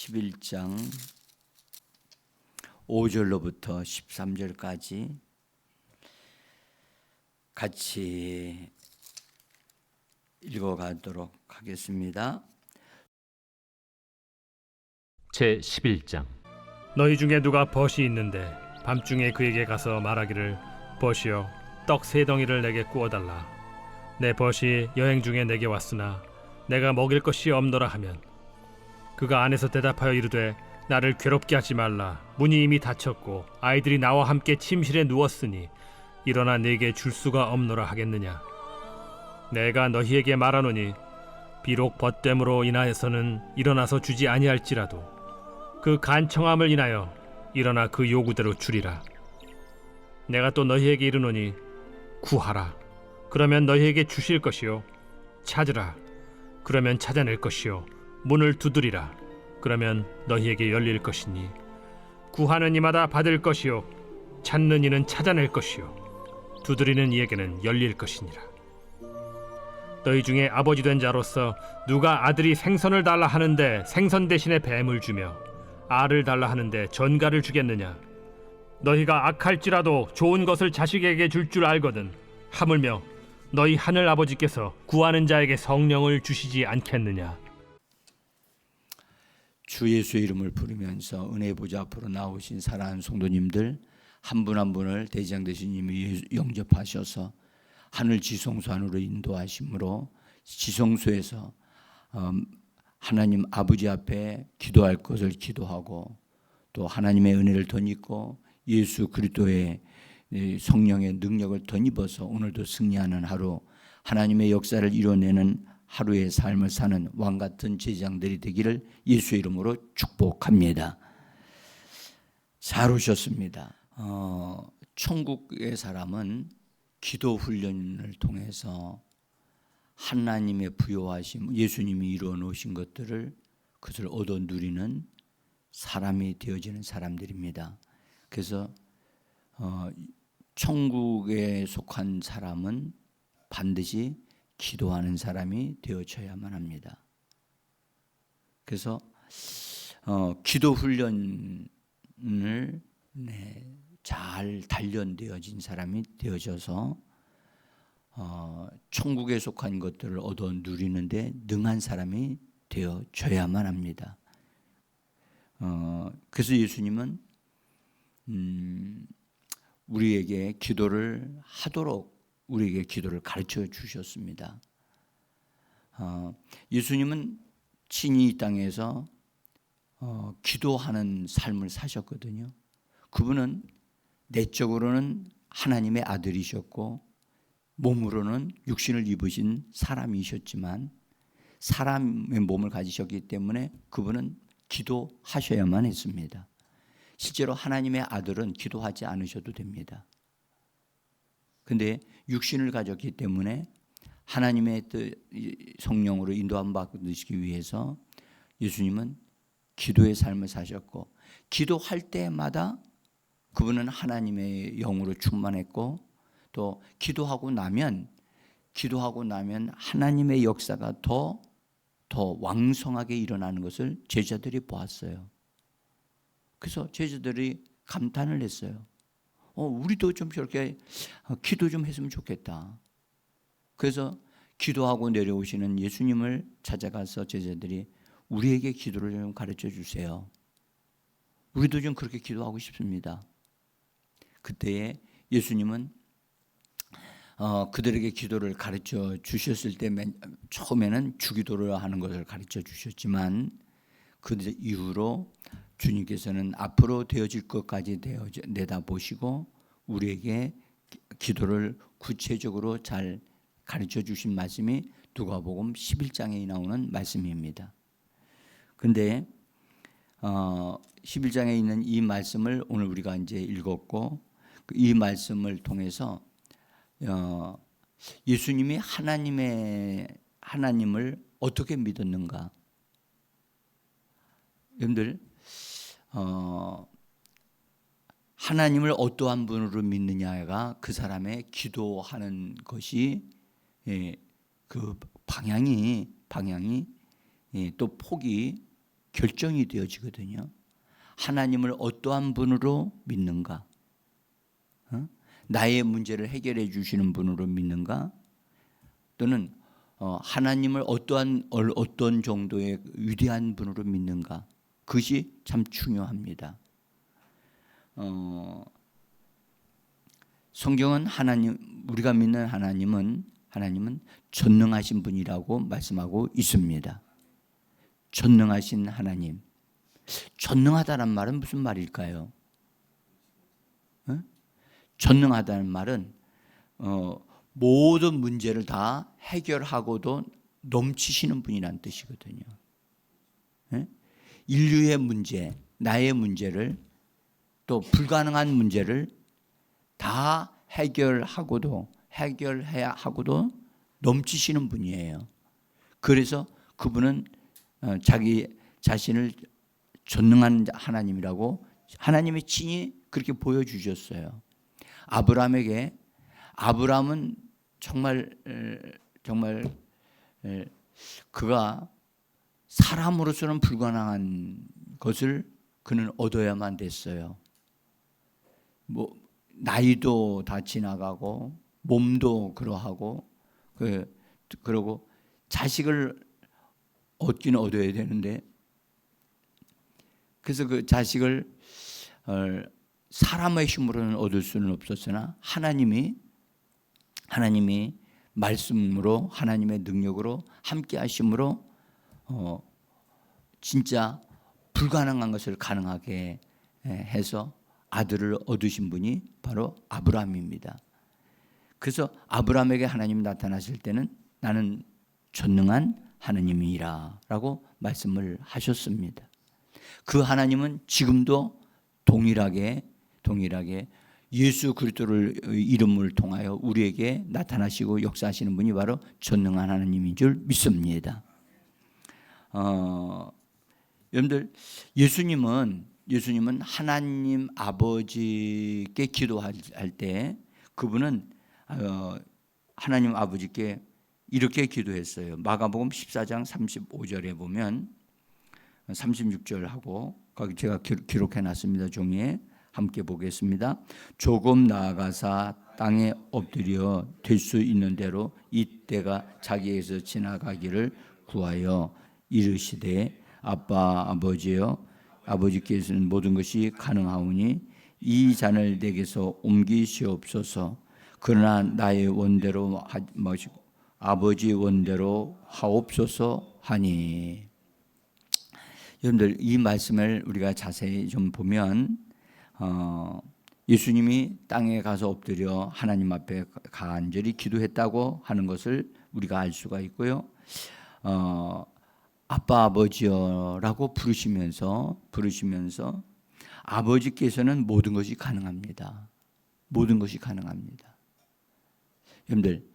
11장 5절로부터 13절까지 같이 읽어가도록 하겠습니다. 제 11장. 너희 중에 누가 벗이 있는데 밤중에 그에게 가서 말하기를 벗이여 떡 세 덩이를 내게 구워달라. 내 벗이 여행 중에 내게 왔으나 내가 먹일 것이 없노라 하면 그가 안에서 대답하여 이르되 나를 괴롭게 하지 말라. 문이 이미 닫혔고 아이들이 나와 함께 침실에 누웠으니 일어나 내게 줄 수가 없노라 하겠느냐. 내가 너희에게 말하노니 비록 벗됨으로 인하여서는 일어나서 주지 아니할지라도 그 간청함을 인하여 일어나 그 요구대로 주리라. 내가 또 너희에게 이르노니 구하라 그러면 너희에게 주실 것이요, 찾으라 그러면 찾아낼 것이요, 문을 두드리라 그러면 너희에게 열릴 것이니 구하는 이마다 받을 것이요, 찾는 이는 찾아낼 것이요, 두드리는 이에게는 열릴 것이니라. 너희 중에 아버지 된 자로서 누가 아들이 생선을 달라 하는데 생선 대신에 뱀을 주며 알을 달라 하는데 전갈을 주겠느냐. 너희가 악할지라도 좋은 것을 자식에게 줄 줄 알거든 하물며 너희 하늘 아버지께서 구하는 자에게 성령을 주시지 않겠느냐. 주 예수의 이름을 부르면서 은혜 보좌 앞으로 나오신 사랑하는 성도님들 한 분 한 분을 대장 되신 님이 영접하셔서 하늘 지성소 안으로 인도하심으로 지성소에서 하나님 아버지 앞에 기도할 것을 기도하고 또 하나님의 은혜를 덧입고 예수 그리스도의 성령의 능력을 덧입어서 오늘도 승리하는 하루, 하나님의 역사를 이뤄내는 하루의 삶을 사는 왕같은 제자들이 되기를 예수의 이름으로 축복합니다. 잘 오셨습니다. 천국의 사람은 기도 훈련을 통해서 하나님의 부여하심, 예수님이 이루어 놓으신 것들을 그것을 얻어 누리는 사람이 되어지는 사람들입니다. 그래서 천국에 속한 사람은 반드시 기도하는 사람이 되어져야만 합니다. 그래서 기도 훈련을 잘 단련되어진 사람이 되어져서 천국에 속한 것들을 얻어 누리는데 능한 사람이 되어져야만 합니다. 그래서 예수님은 우리에게 기도를 하도록 우리에게 기도를 가르쳐 주셨습니다. 예수님은 친히 이 땅에서 기도하는 삶을 사셨거든요. 그분은 내적으로는 하나님의 아들이셨고 몸으로는 육신을 입으신 사람이셨지만 사람의 몸을 가지셨기 때문에 그분은 기도하셔야만 했습니다. 실제로 하나님의 아들은 기도하지 않으셔도 됩니다. 그런데 육신을 가졌기 때문에 하나님의 성령으로 인도함 받으시기 위해서 예수님은 기도의 삶을 사셨고 기도할 때마다 그분은 하나님의 영으로 충만했고 또 기도하고 나면 하나님의 역사가 더 왕성하게 일어나는 것을 제자들이 보았어요. 그래서 제자들이 감탄을 했어요. 우리도 좀 저렇게 기도 좀 했으면 좋겠다. 그래서 기도하고 내려오시는 예수님을 찾아가서 제자들이 우리에게 기도를 좀 가르쳐 주세요. 우리도 좀 그렇게 기도하고 싶습니다. 그때에 예수님은 그들에게 기도를 가르쳐 주셨을 때 처음에는 주기도를 하는 것을 가르쳐 주셨지만 그 이후로 주님께서는 앞으로 되어질 것까지 내다보시고 우리에게 기도를 구체적으로 잘 가르쳐 주신 말씀이 누가복음 11장에 나오는 말씀입니다. 그런데 11장에 있는 이 말씀을 오늘 우리가 이제 읽었고 이 말씀을 통해서 예수님이 하나님을 어떻게 믿었는가? 여러분들 하나님을 어떠한 분으로 믿느냐가 그 사람의 기도하는 것이 그 방향이 또 폭이 결정이 되어지거든요. 하나님을 어떠한 분으로 믿는가? 나의 문제를 해결해 주시는 분으로 믿는가? 또는 하나님을 어떤 정도의 위대한 분으로 믿는가? 그것이 참 중요합니다. 성경은 우리가 믿는 하나님은 전능하신 분이라고 말씀하고 있습니다. 전능하신 하나님. 전능하다는 말은 무슨 말일까요? 전능하다는 말은 모든 문제를 다 해결하고도 넘치시는 분이라는 뜻이거든요. 인류의 문제, 나의 문제를 또 불가능한 문제를 다 해결해야 하고도 넘치시는 분이에요. 그래서 그분은 자기 자신을 전능한 하나님이라고 하나님의 친히 그렇게 보여주셨어요. 아브라함은 정말 그가 사람으로서는 불가능한 것을 그는 얻어야만 됐어요. 나이도 다 지나가고 몸도 그러하고 그러고 자식을 얻기는 얻어야 되는데 그래서 그 자식을 사람의 힘으로는 얻을 수는 없었으나 하나님이 말씀으로 하나님의 능력으로 함께 하심으로 진짜 불가능한 것을 가능하게 해서 아들을 얻으신 분이 바로 아브라함입니다. 그래서 아브라함에게 하나님이 나타나실 때는 나는 전능한 하나님이라 라고 말씀을 하셨습니다. 그 하나님은 지금도 동일하게 예수 그리스도를 이름을 통하여 우리에게 나타나시고 역사하시는 분이 바로 전능한 하나님인 줄 믿습니다. 여러분들 예수님은 하나님 아버지께 기도할 때 그분은 하나님 아버지께 이렇게 기도했어요. 마가복음 14장 35절에 보면 36절하고 거기 제가 기록해 놨습니다. 종이에 함께 보겠습니다. 조금 나아가사 땅에 엎드려 될 수 있는 대로 이 때가 자기에게서 지나가기를 구하여 이르시되 아빠 아버지여 아버지께서는 모든 것이 가능하오니 이 잔을 내게서 옮기시옵소서. 그러나 나의 원대로 아버지 원대로 하옵소서 하니. 여러분들 이 말씀을 우리가 자세히 좀 보면 예수님이 땅에 가서 엎드려 하나님 앞에 간절히 기도했다고 하는 것을 우리가 알 수가 있고요. 아빠 아버지여라고 부르시면서 아버지께서는 모든 것이 가능합니다. 모든 것이 가능합니다. 여러분들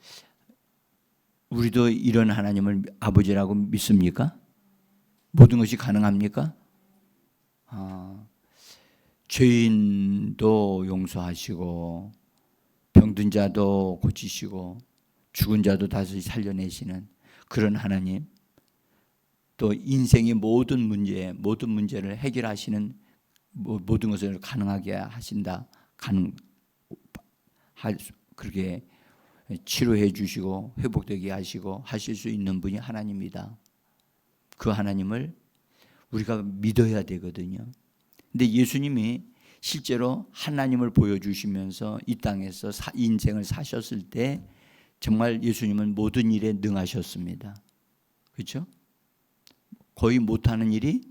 우리도 이런 하나님을 아버지라고 믿습니까? 모든 것이 가능합니까? 죄인도 용서하시고 병든 자도 고치시고 죽은 자도 다시 살려내시는 그런 하나님, 또 인생의 모든 문제를 해결하시는 모든 것을 가능하게 하신다. 그렇게 치료해 주시고 회복되게 하시고 하실 수 있는 분이 하나님이다. 그 하나님을 우리가 믿어야 되거든요. 근데 예수님이 실제로 하나님을 보여주시면서 이 땅에서 인생을 사셨을 때 정말 예수님은 모든 일에 능하셨습니다. 그렇죠? 거의 못하는 일이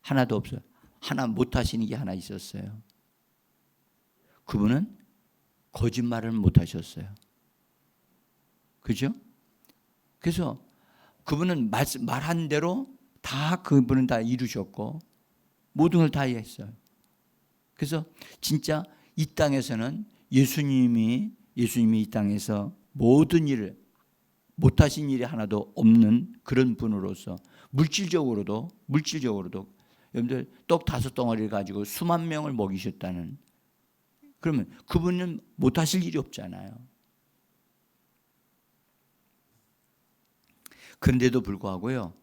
하나도 없어요. 하나 못하시는 게 하나 있었어요. 그분은 거짓말을 못하셨어요. 그렇죠? 그래서 그분은 말한 대로 그분은 다 이루셨고 모든 걸 다 했어요. 그래서 진짜 이 땅에서는 예수님이 이 땅에서 모든 일을 못하신 일이 하나도 없는 그런 분으로서 물질적으로도 여러분들 떡 5덩어리를 가지고 수만 명을 먹이셨다는, 그러면 그분은 못하실 일이 없잖아요. 그런데도 불구하고요,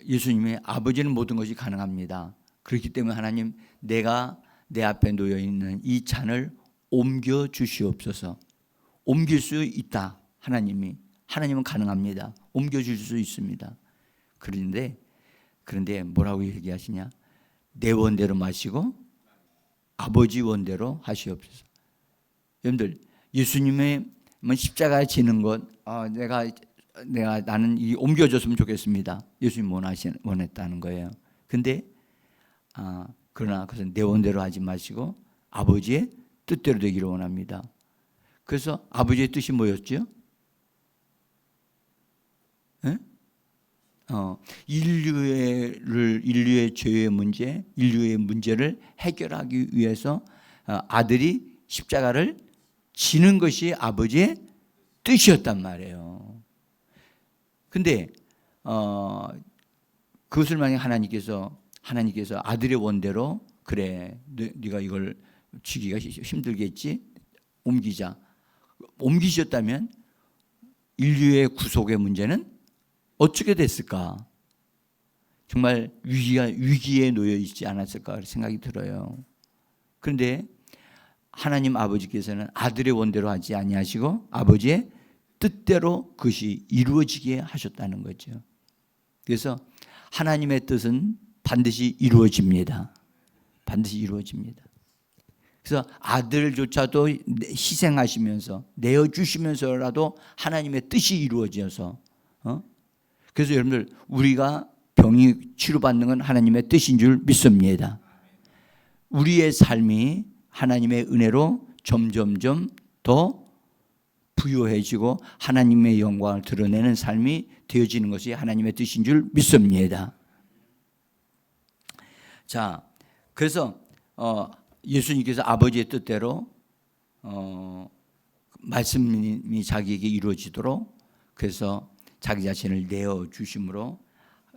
예수님의 아버지는 모든 것이 가능합니다. 그렇기 때문에 하나님, 내가 내 앞에 놓여 있는 이 잔을 옮겨 주시옵소서. 옮길 수 있다. 하나님은 가능합니다. 옮겨 줄 수 있습니다. 그런데 뭐라고 얘기하시냐? 내 원대로 마시고 아버지 원대로 하시옵소서. 여러분들, 예수님의 십자가에 지는 것, 나는 이 옮겨줬으면 좋겠습니다. 예수님 원했다는 거예요. 근데 그러나 그것은 내 원대로 하지 마시고 아버지의 뜻대로 되기를 원합니다. 그래서 아버지의 뜻이 뭐였죠? 인류의 죄의 문제, 인류의 문제를 해결하기 위해서 아들이 십자가를 지는 것이 아버지의 뜻이었단 말이에요. 근데 그것을 만약 하나님께서 아들의 원대로, 그래, 네가 이걸 지기가 힘들겠지, 옮기셨다면 인류의 구속의 문제는 어떻게 됐을까? 정말 위기에 놓여 있지 않았을까 생각이 들어요. 그런데 하나님 아버지께서는 아들의 원대로 하지 아니하시고 아버지의 뜻대로 그것이 이루어지게 하셨다는 거죠. 그래서 하나님의 뜻은 반드시 이루어집니다. 반드시 이루어집니다. 그래서 아들조차도 희생하시면서 내어주시면서라도 하나님의 뜻이 이루어져서, 그래서 여러분들, 우리가 병이 치료받는 건 하나님의 뜻인 줄 믿습니다. 우리의 삶이 하나님의 은혜로 점점점 더 부요해지고 하나님의 영광을 드러내는 삶이 되어지는 것이 하나님의 뜻인 줄 믿습니다. 자, 그래서 예수님께서 아버지의 뜻대로 말씀이 자기에게 이루어지도록, 그래서 자기 자신을 내어주심으로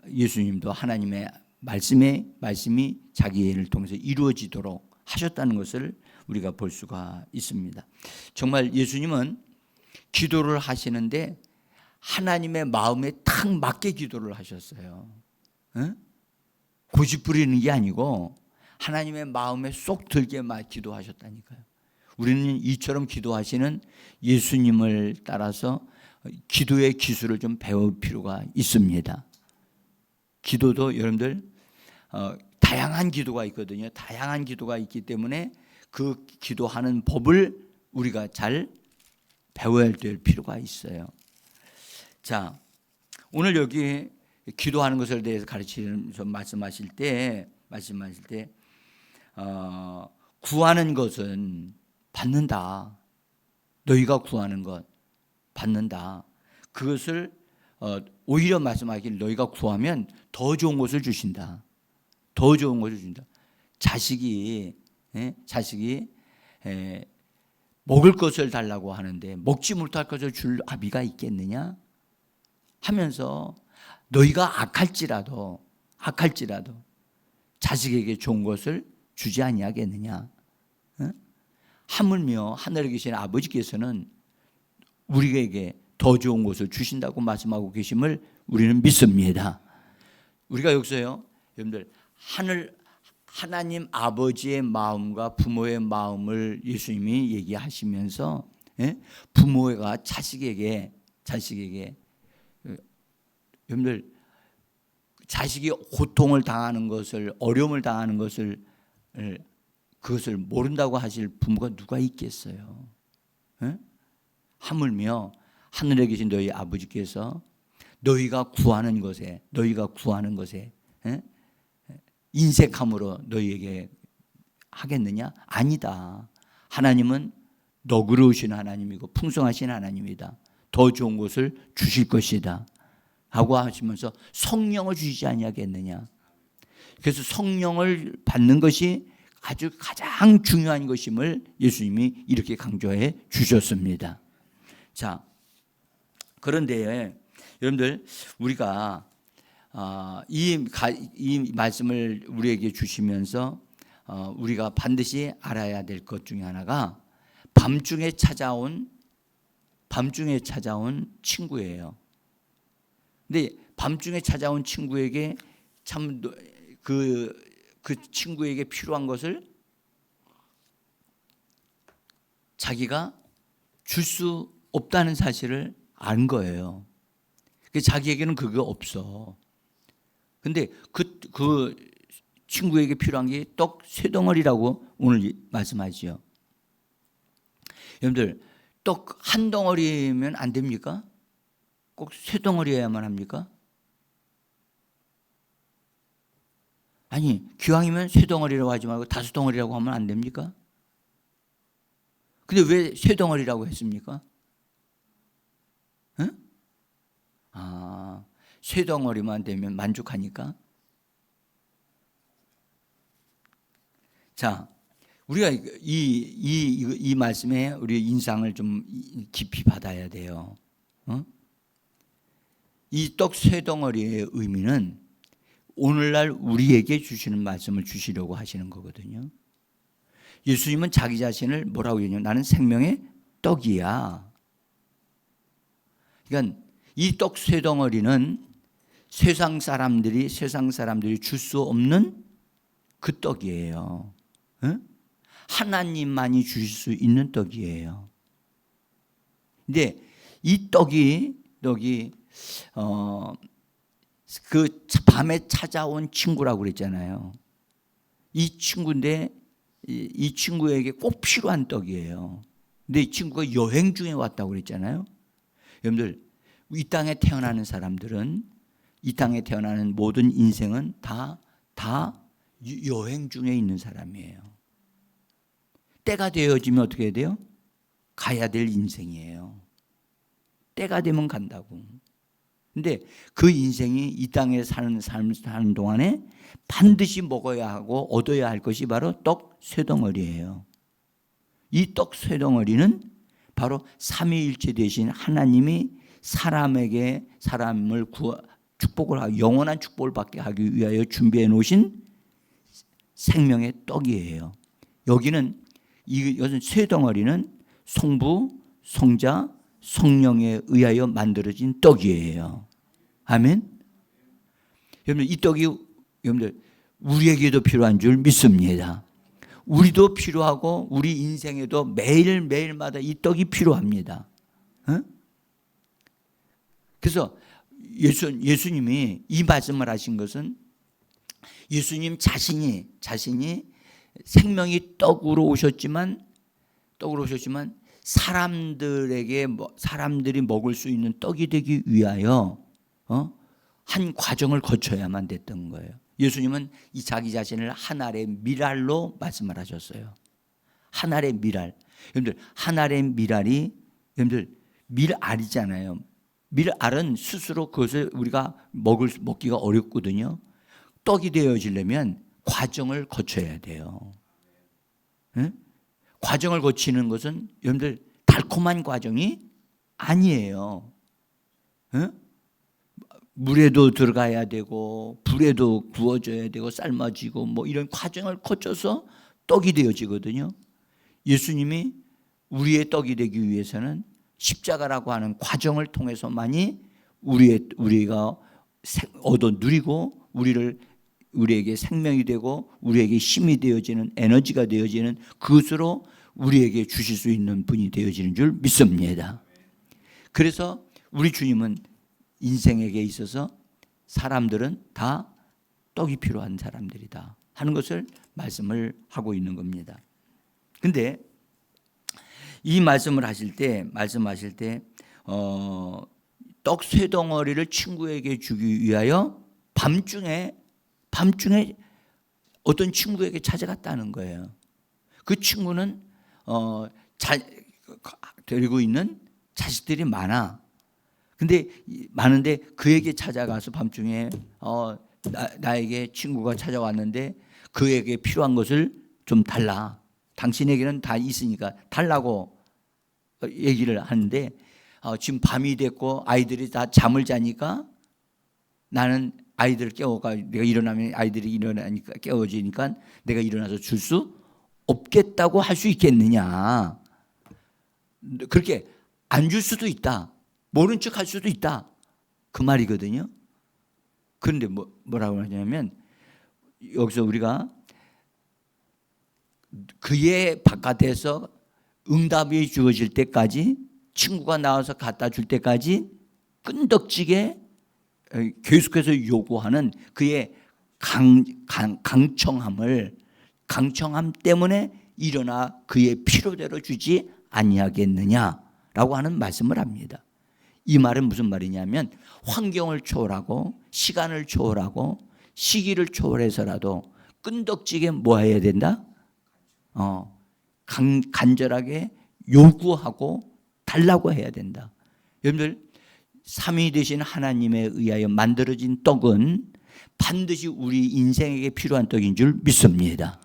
예수님도 하나님의 말씀이 자기를 통해서 이루어지도록 하셨다는 것을 우리가 볼 수가 있습니다. 정말 예수님은 기도를 하시는데 하나님의 마음에 딱 맞게 기도를 하셨어요. 고집 부리는 게 아니고 하나님의 마음에 쏙 들게 기도하셨다니까요. 우리는 이처럼 기도하시는 예수님을 따라서 기도의 기술을 좀 배울 필요가 있습니다. 기도도 여러분들 다양한 기도가 있거든요. 다양한 기도가 있기 때문에 그 기도하는 법을 우리가 잘 배워야 될 필요가 있어요. 자, 오늘 여기 기도하는 것에 대해서 가르치면서 말씀하실 때 구하는 것은 받는다. 너희가 구하는 것 받는다. 그것을 오히려 말씀하기를 너희가 구하면 더 좋은 것을 주신다. 더 좋은 것을 준다. 자식이 먹을 것을 달라고 하는데 먹지 못할 것을 줄 아비가 있겠느냐 하면서 너희가 악할지라도 자식에게 좋은 것을 주지 아니하겠느냐. 하물며 하늘에 계신 아버지께서는 우리에게 더 좋은 것을 주신다고 말씀하고 계심을 우리는 믿습니다. 우리가 여기서요, 여러분들, 하나님 아버지의 마음과 부모의 마음을 예수님이 얘기하시면서 부모가 자식에게 여러분들, 자식이 고통을 당하는 것을, 어려움을 당하는 것을 그것을 모른다고 하실 부모가 누가 있겠어요? 하물며 하늘에 계신 너희 아버지께서 너희가 구하는 것에 인색함으로 너희에게 하겠느냐? 아니다. 하나님은 너그러우신 하나님이고 풍성하신 하나님이다. 더 좋은 것을 주실 것이다 하고 하시면서 성령을 주시지 아니하겠느냐. 그래서 성령을 받는 것이 아주 가장 중요한 것임을 예수님이 이렇게 강조해 주셨습니다. 자, 그런데 여러분들, 우리가 이 말씀을 우리에게 주시면서 우리가 반드시 알아야 될 것 중에 하나가 밤중에 찾아온 친구예요. 근데 밤중에 찾아온 친구에게 참 그 친구에게 필요한 것을 자기가 줄 수 없다는 사실을 안 거예요. 자기에게는 그거 없어. 근데 그 친구에게 필요한 게 떡 세 덩어리라고 오늘 말씀하지요. 여러분들, 떡 한 덩어리면 안 됩니까? 꼭 세 덩어리여야만 합니까? 아니, 기왕이면 세 덩어리라고 하지 말고 다섯 덩어리라고 하면 안 됩니까? 근데 왜 세 덩어리라고 했습니까? 응? 세 덩어리만 되면 만족하니까. 자, 우리가 이 말씀에 우리 인상을 좀 깊이 받아야 돼요. 이 떡 세 덩어리의 의미는 오늘날 우리에게 주시는 말씀을 주시려고 하시는 거거든요. 예수님은 자기 자신을 뭐라고 얘기해요? 나는 생명의 떡이야. 그러니까 이 떡 세 덩어리는 세상 사람들이 줄 수 없는 그 떡이에요. 하나님만이 주실 수 있는 떡이에요. 근데 이 떡이 그 밤에 찾아온 친구라고 그랬잖아요. 이 친구인데 이 친구에게 꼭 필요한 떡이에요. 근데 이 친구가 여행 중에 왔다고 그랬잖아요. 여러분들, 이 땅에 태어나는 사람들은, 이 땅에 태어나는 모든 인생은 다 여행 중에 있는 사람이에요. 때가 되어지면 어떻게 해야 돼요? 가야 될 인생이에요. 때가 되면 간다고. 근데 그 인생이 이 땅에 사는 동안에 반드시 먹어야 하고 얻어야 할 것이 바로 떡 세 덩어리예요. 이 떡 세 덩어리는 바로 삼위일체 되신 하나님이 사람에게 사람을 축복을 하고 영원한 축복을 받게 하기 위하여 준비해 놓으신 생명의 떡이에요. 여기는 이 세 덩어리는 성부, 성자, 성령에 의하여 만들어진 떡이에요. 아멘. 여러분, 이 떡이 여러분들 우리에게도 필요한 줄 믿습니다. 우리도 필요하고 우리 인생에도 매일매일마다 이 떡이 필요합니다. 그래서 예수님이 이 말씀을 하신 것은 예수님 자신이 생명이 떡으로 오셨지만 사람들이 먹을 수 있는 떡이 되기 위하여 한 과정을 거쳐야만 됐던 거예요. 예수님은 이 자기 자신을 한 알의 밀알로 말씀을 하셨어요. 한 알의 밀알. 여러분들, 한 알의 밀알이 여러분들 밀알이잖아요. 밀알은 스스로 그것을 우리가 먹기가 어렵거든요. 떡이 되어지려면 과정을 거쳐야 돼요. 응? 과정을 거치는 것은 여러분들 달콤한 과정이 아니에요. 응? 물에도 들어가야 되고 불에도 구워져야 되고 삶아지고 뭐 이런 과정을 거쳐서 떡이 되어지거든요. 예수님이 우리의 떡이 되기 위해서는 십자가라고 하는 과정을 통해서만이 우리가 얻어 누리고 우리에게 생명이 되고 우리에게 힘이 되어지는 에너지가 되어지는 그것으로 우리에게 주실 수 있는 분이 되어지는 줄 믿습니다. 그래서 우리 주님은 인생에게 있어서 사람들은 다 떡이 필요한 사람들이다 하는 것을 말씀을 하고 있는 겁니다. 근데 이 말씀하실 때 떡 세 덩어리를 친구에게 주기 위하여 밤중에 어떤 친구에게 찾아갔다는 거예요. 그 친구는 데리고 있는 자식들이 많은데 그에게 찾아가서 밤중에 나에게 친구가 찾아왔는데 그에게 필요한 것을 좀 달라. 당신에게는 다 있으니까 달라고 얘기를 하는데 지금 밤이 됐고 아이들이 다 잠을 자니까 나는 아이들을 깨워가 내가 일어나면 아이들이 일어나니까 깨워지니까 내가 일어나서 줄 수 없겠다고 할 수 있겠느냐. 그렇게 안 줄 수도 있다. 모른 척 할 수도 있다. 그 말이거든요. 그런데 뭐라고 하냐면 여기서 우리가 그의 바깥에서 응답이 주어질 때까지, 친구가 나와서 갖다 줄 때까지 끈덕지게 계속해서 요구하는 그의 강청함 때문에 일어나 그의 필요대로 주지 아니하겠느냐라고 하는 말씀을 합니다. 이 말은 무슨 말이냐면 환경을 초월하고 시간을 초월하고 시기를 초월해서라도 끈덕지게 뭐 해야 된다? 간절하게 요구하고 달라고 해야 된다. 여러분들, 삼위 되신 하나님에 의하여 만들어진 떡은 반드시 우리 인생에게 필요한 떡인 줄 믿습니다.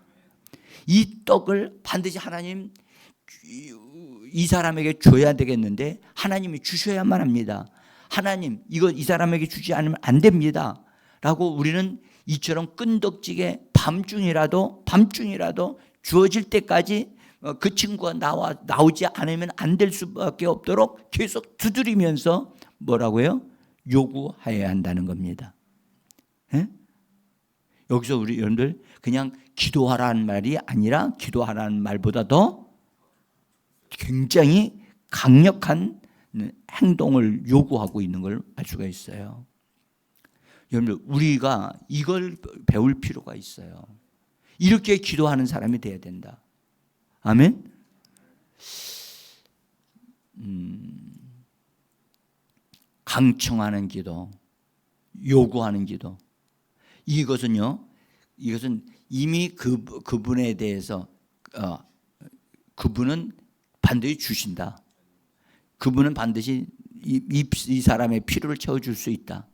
이 떡을 반드시 하나님 이 사람에게 줘야 되겠는데 하나님이 주셔야만 합니다. 하나님, 이거 이 사람에게 주지 않으면 안 됩니다 라고 우리는 이처럼 끈덕지게 밤중이라도 주어질 때까지 그 친구가 나오지 않으면 안 될 수밖에 없도록 계속 두드리면서 뭐라고요? 요구해야 한다는 겁니다. 예? 여기서 우리 여러분들 그냥 기도하라는 말이 아니라 기도하라는 말보다 더 굉장히 강력한 행동을 요구하고 있는 걸 알 수가 있어요. 여러분들, 우리가 이걸 배울 필요가 있어요. 이렇게 기도하는 사람이 돼야 된다. 아멘. 강청하는 기도, 요구하는 기도. 이것은 이미 그분에 대해서 그분은 반드시 주신다. 그분은 반드시 이 사람의 필요를 채워줄 수 있다.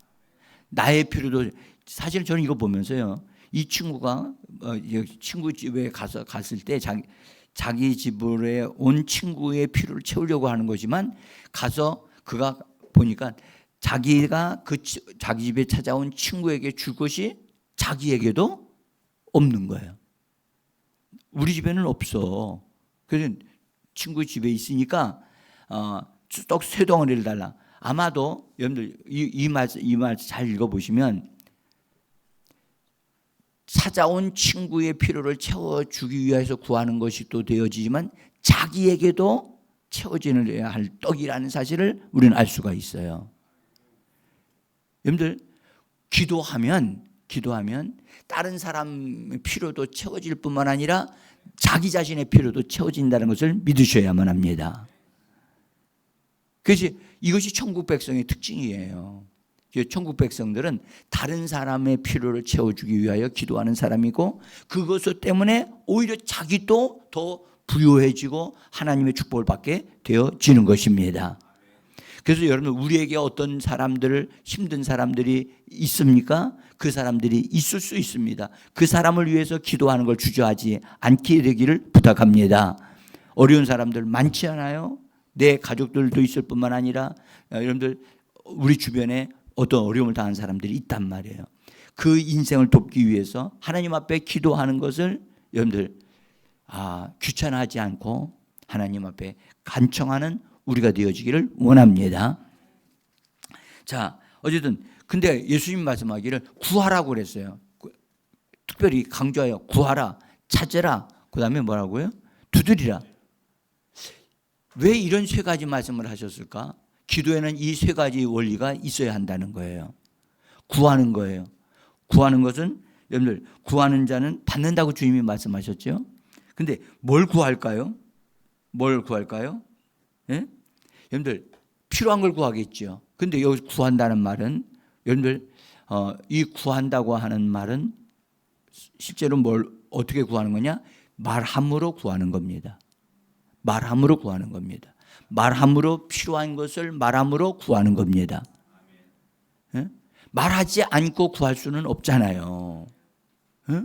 나의 필요도, 사실 저는 이거 보면서요, 이 친구가 친구 집에 갔을 때 자기 집에 온 친구의 필요를 채우려고 하는 거지만 가서 그가 보니까 자기가 자기 집에 찾아온 친구에게 줄 것이 자기에게도 없는 거예요. 우리 집에는 없어. 그래서 친구 집에 있으니까 떡 3덩어리를 달라. 아마도 여러분들 이 말 잘 읽어보시면 찾아온 친구의 필요를 채워주기 위해서 구하는 것이 또 되어지지만 자기에게도 채워져야 할 떡이라는 사실을 우리는 알 수가 있어요. 여러분들, 기도하면 다른 사람의 필요도 채워질 뿐만 아니라 자기 자신의 필요도 채워진다는 것을 믿으셔야만 합니다. 그래서 이것이 천국 백성의 특징이에요. 천국 백성들은 다른 사람의 필요를 채워주기 위하여 기도하는 사람이고, 그것 때문에 오히려 자기도 더 부유해지고 하나님의 축복을 받게 되어지는 것입니다. 그래서 여러분, 우리에게 어떤 사람들, 힘든 사람들이 있습니까? 그 사람들이 있을 수 있습니다. 그 사람을 위해서 기도하는 걸 주저하지 않게 되기를 부탁합니다. 어려운 사람들 많지 않아요? 내 가족들도 있을 뿐만 아니라 여러분들, 우리 주변에 어떤 어려움을 당한 사람들이 있단 말이에요. 그 인생을 돕기 위해서 하나님 앞에 기도하는 것을 여러분들 귀찮아하지 않고 하나님 앞에 간청하는 우리가 되어지기를 원합니다. 자, 어쨌든 근데 예수님 말씀하기를 구하라고 그랬어요. 특별히 강조하여 구하라, 찾으라, 그 다음에 뭐라고요? 두드리라. 왜 이런 3가지 말씀을 하셨을까? 기도에는 이 3가지 원리가 있어야 한다는 거예요. 구하는 거예요. 구하는 것은 여러분들, 구하는 자는 받는다고 주님이 말씀하셨죠. 근데 뭘 구할까요? 예? 여러분들, 필요한 걸 구하겠죠. 근데 여기 구한다는 말은 여러분들, 이 구한다고 하는 말은 실제로 뭘 어떻게 구하는 거냐? 말함으로 구하는 겁니다. 말함으로 구하는 겁니다. 말함으로 필요한 것을 말함으로 구하는 겁니다. 예? 말하지 않고 구할 수는 없잖아요. 예?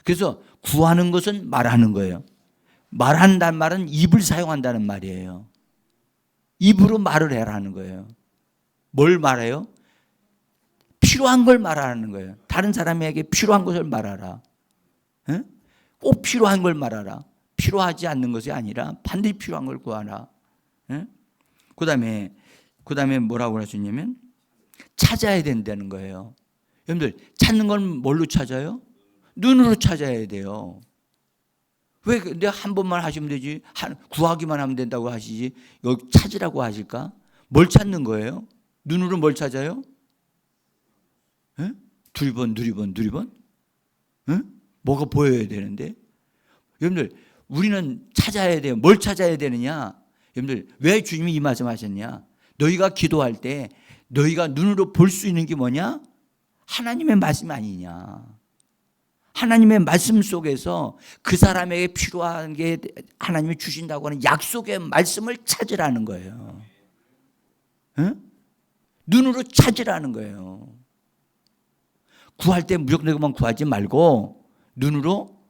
그래서 구하는 것은 말하는 거예요. 말한다는 말은 입을 사용한다는 말이에요. 입으로 말을 해라는 거예요. 뭘 말해요? 필요한 걸 말하는 거예요. 다른 사람에게 필요한 것을 말하라. 예? 꼭 필요한 걸 말하라. 필요하지 않는 것이 아니라 반드시 필요한 걸 구하라. 예? 그 다음에 뭐라고 하셨냐면 찾아야 된다는 거예요. 여러분들 찾는 건 뭘로 찾아요? 눈으로 찾아야 돼요. 왜 내가 한 번만 하시면 되지, 구하기만 하면 된다고 하시지 여기 찾으라고 하실까? 뭘 찾는 거예요? 눈으로 뭘 찾아요? 에? 두리번 에? 뭐가 보여야 되는데? 여러분들 우리는 찾아야 돼요. 뭘 찾아야 되느냐? 여러분들 왜 주님이 이 말씀 하셨냐? 너희가 기도할 때 너희가 눈으로 볼 수 있는 게 뭐냐? 하나님의 말씀 아니냐? 하나님의 말씀 속에서 그 사람에게 필요한 게 하나님이 주신다고 하는 약속의 말씀을 찾으라는 거예요. 에? 눈으로 찾으라는 거예요. 구할 때 무조건 그것만 구하지 말고 눈으로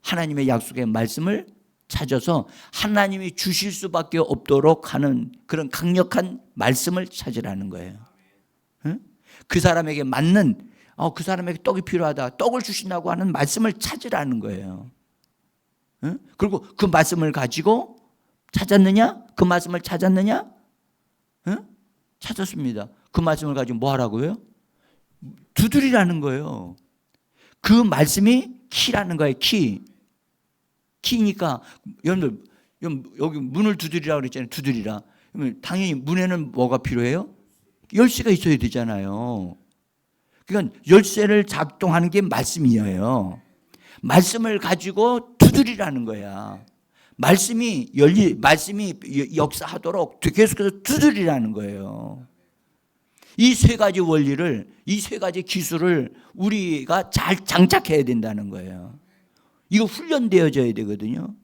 하나님의 약속의 말씀을 찾아서 하나님이 주실 수밖에 없도록 하는 그런 강력한 말씀을 찾으라는 거예요. 에? 그 사람에게 맞는 그 사람에게 떡이 필요하다. 떡을 주신다고 하는 말씀을 찾으라는 거예요. 에? 그리고 그 말씀을 가지고 찾았느냐? 그 말씀을 찾았느냐? 에? 찾았습니다. 그 말씀을 가지고 뭐 하라고요? 두드리라는 거예요. 그 말씀이 키라는 거예요. 키니까 여러분들 여기 문을 두드리라고 그랬잖아요. 두드리라. 그러면 당연히 문에는 뭐가 필요해요? 열쇠가 있어야 되잖아요. 그러니까 열쇠를 작동하는 게 말씀이에요. 말씀을 가지고 두드리라는 거야. 말씀이 역사하도록 계속해서 두드리라는 거예요. 이 세 가지 원리를, 이 세 가지 기술을 우리가 잘 장착해야 된다는 거예요. 이거 훈련되어져야 되거든요.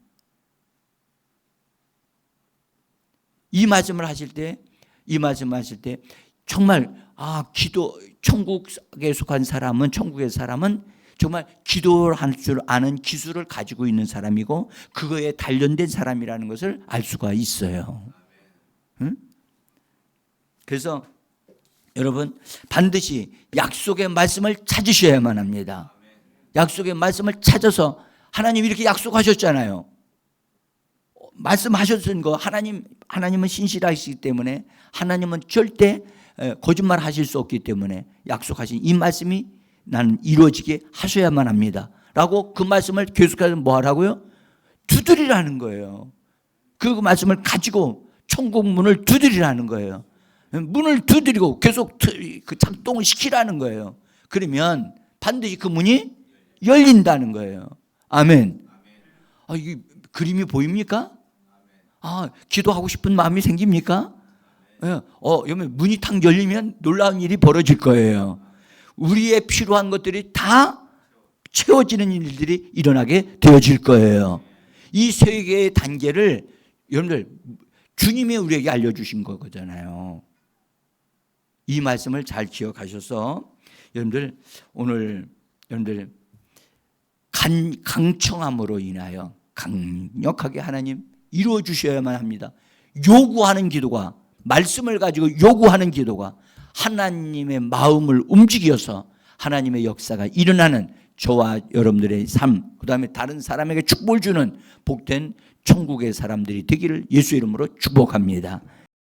이 말씀을 하실 때 정말 천국에 속한 사람은, 천국의 사람은 정말 기도를 할 줄 아는 기술을 가지고 있는 사람이고 그거에 단련된 사람이라는 것을 알 수가 있어요. 응? 그래서 여러분 반드시 약속의 말씀을 찾으셔야만 합니다. 약속의 말씀을 찾아서 하나님 이렇게 약속하셨잖아요. 말씀하셨던 거 하나님은 신실하시기 때문에 하나님은 절대 거짓말 하실 수 없기 때문에 약속하신 이 말씀이 나는 이루어지게 하셔야만 합니다. 라고 그 말씀을 계속해서 뭐 하라고요? 두드리라는 거예요. 그 말씀을 가지고 천국 문을 두드리라는 거예요. 문을 두드리고 계속 그 작동을 시키라는 거예요. 그러면 반드시 그 문이 열린다는 거예요. 아멘. 이 그림이 보입니까? 기도하고 싶은 마음이 생깁니까? 여러분 문이 탁 열리면 놀라운 일이 벌어질 거예요. 우리의 필요한 것들이 다 채워지는 일들이 일어나게 되어질 거예요. 이 세 개의 단계를 여러분들 주님이 우리에게 알려주신 거잖아요. 이 말씀을 잘 기억하셔서 여러분들 오늘 여러분들 강청함으로 인하여 강력하게 하나님 이루어 주셔야만 합니다. 요구하는 기도가, 말씀을 가지고 요구하는 기도가 하나님의 마음을 움직여서 하나님의 역사가 일어나는 저와 여러분들의 삶, 그 다음에 다른 사람에게 축복을 주는 복된 천국의 사람들이 되기를 예수 이름으로 축복합니다.